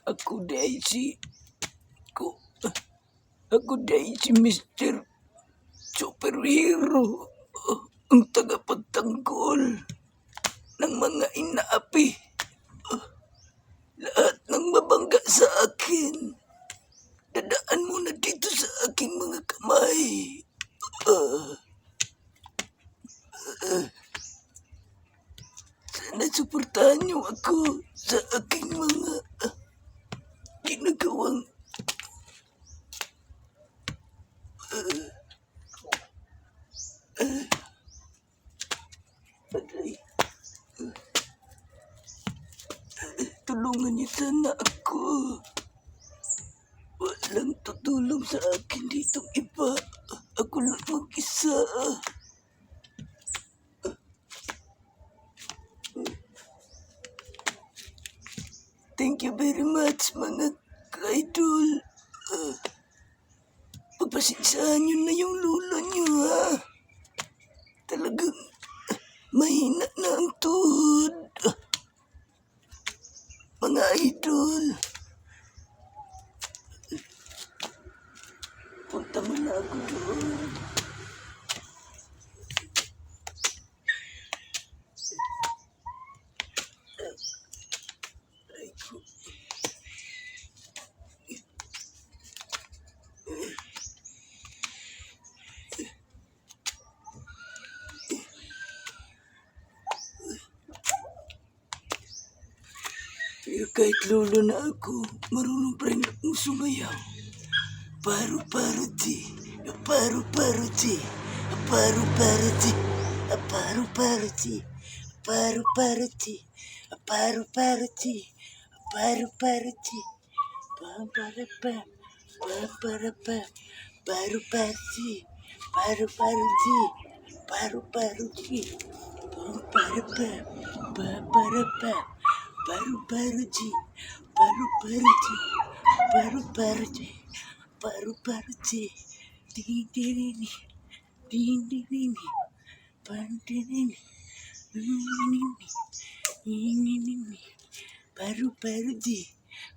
Ako day si... Ko, ako day si Mr. Superhero. Ang tagapagtanggol ng mga inaapi. Lahat ng mabangga sa akin, dadaan mo na dito sa aking mga kamay. Sana suportahan niyo ako sa aking mga ginagawang bagay. Tulungan niyo sana ako. Walang tutulong sa akin ditong iba. Ako lang mag-isa. Thank you very much, mga ka-idol. Pagpasensyahan niyo na yung lolo niyo, ha? Talagang mahina na ang tuhod. Mga idol. Punta mo na ako doon. Pero kahit lolo na ako, marunong pa rin akong sumayaw. Paru-paru-ti, paru-paru-ti, paru-paru-ti, paru-paru-ti, paru-paru-ti, paru-paru-ti, paru-paru-ti, pa-para-pa, pa-para-pa, paru-paru-ti, paru-paru-ti, paru-paru-ti, pa-para-pa, pa-para-pa, paru-paru-ti, paru-paru-ti, paru-paru-ti. Paru-paru-ti, ding-ding-ding, ding-ding-ding, pan-ding-ding, ding-ding-ding, ding-ding-ding, paru-paru-ti.